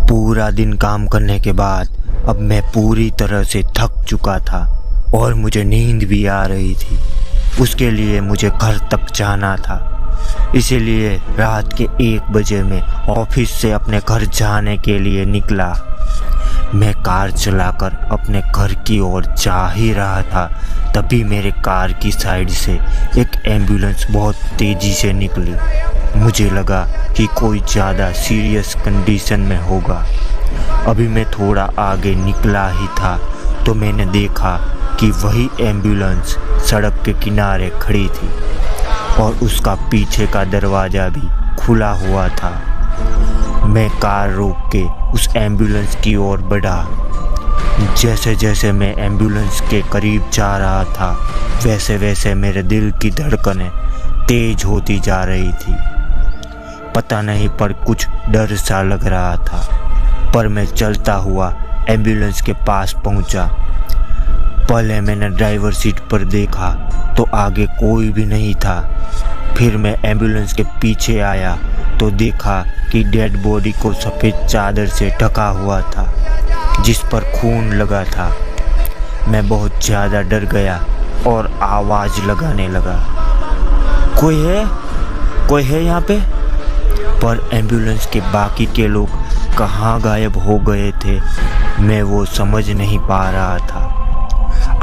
पूरा दिन काम करने के बाद अब मैं पूरी तरह से थक चुका था और मुझे नींद भी आ रही थी। उसके लिए मुझे घर तक जाना था, इसीलिए रात के 1 बजे मैं ऑफिस से अपने घर जाने के लिए निकला। मैं कार चलाकर अपने घर की ओर जा ही रहा था, तभी मेरे कार की साइड से एक एम्बुलेंस बहुत तेज़ी से निकली। मुझे लगा कि कोई ज़्यादा सीरियस कंडीशन में होगा। अभी मैं थोड़ा आगे निकला ही था तो मैंने देखा कि वही एम्बुलेंस सड़क के किनारे खड़ी थी और उसका पीछे का दरवाज़ा भी खुला हुआ था। मैं कार रोक के उस एम्बुलेंस की ओर बढ़ा। जैसे जैसे मैं एम्बुलेंस के करीब जा रहा था वैसे वैसे मेरे दिल की धड़कनें तेज होती जा रही थी। पता नहीं पर कुछ डर सा लग रहा था, पर मैं चलता हुआ एम्बुलेंस के पास पहुंचा। पहले मैंने ड्राइवर सीट पर देखा तो आगे कोई भी नहीं था। फिर मैं एम्बुलेंस के पीछे आया तो देखा कि डेड बॉडी को सफ़ेद चादर से ढका हुआ था जिस पर खून लगा था। मैं बहुत ज़्यादा डर गया और आवाज़ लगाने लगा, कोई है यहाँ पे? पर एम्बुलेंस के बाकी के लोग कहाँ गायब हो गए थे, मैं वो समझ नहीं पा रहा था।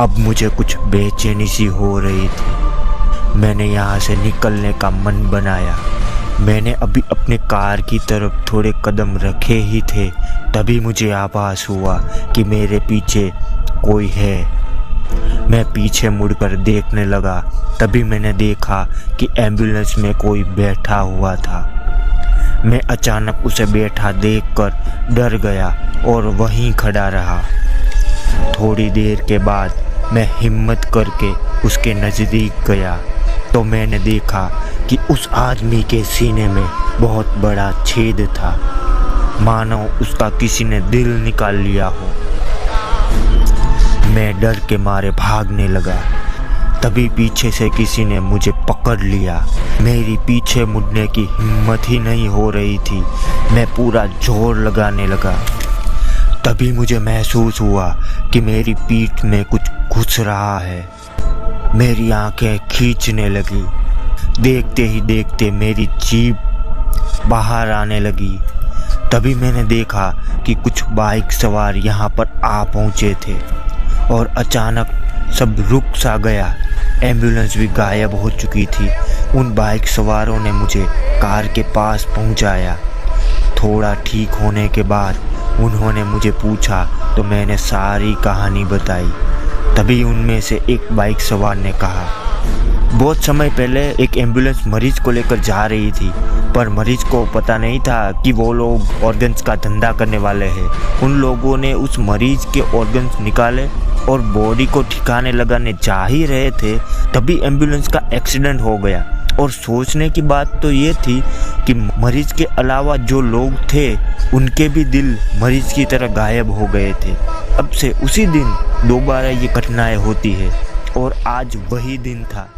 अब मुझे कुछ बेचैनी सी हो रही थी। मैंने यहाँ से निकलने का मन बनाया। मैंने अभी अपने कार की तरफ थोड़े कदम रखे ही थे, तभी मुझे आभास हुआ कि मेरे पीछे कोई है। मैं पीछे मुड़कर देखने लगा, तभी मैंने देखा कि एम्बुलेंस में कोई बैठा हुआ था। मैं अचानक उसे बैठा देखकर डर गया और वहीं खड़ा रहा। थोड़ी देर के बाद मैं हिम्मत करके उसके नज़दीक गया तो मैंने देखा कि उस आदमी के सीने में बहुत बड़ा छेद था, मानो उसका किसी ने दिल निकाल लिया हो। मैं डर के मारे भागने लगा, तभी पीछे से किसी ने मुझे पकड़ लिया। मेरी पीछे मुड़ने की हिम्मत ही नहीं हो रही थी। मैं पूरा जोर लगाने लगा, तभी मुझे महसूस हुआ कि मेरी पीठ में कुछ घुस रहा है। मेरी आंखें खींचने लगी। देखते ही देखते मेरी जीभ बाहर आने लगी। तभी मैंने देखा कि कुछ बाइक सवार यहाँ पर आ पहुँचे थे और अचानक सब रुक सा गया। एम्बुलेंस भी गायब हो चुकी थी। उन बाइक सवारों ने मुझे कार के पास पहुँचाया। थोड़ा ठीक होने के बाद उन्होंने मुझे पूछा तो मैंने सारी कहानी बताई। तभी उनमें से एक बाइक सवार ने कहा, बहुत समय पहले एक एम्बुलेंस मरीज को लेकर जा रही थी, पर मरीज को पता नहीं था कि वो लोग ऑर्गन्स का धंधा करने वाले हैं। उन लोगों ने उस मरीज के ऑर्गन्स निकाले और बॉडी को ठिकाने लगाने जा ही रहे थे, तभी एम्बुलेंस का एक्सीडेंट हो गया। और सोचने की बात तो ये थी कि मरीज के अलावा जो लोग थे उनके भी दिल मरीज की तरह गायब हो गए थे। अब से उसी दिन दोबारा ये घटनाएं होती है और आज वही दिन था।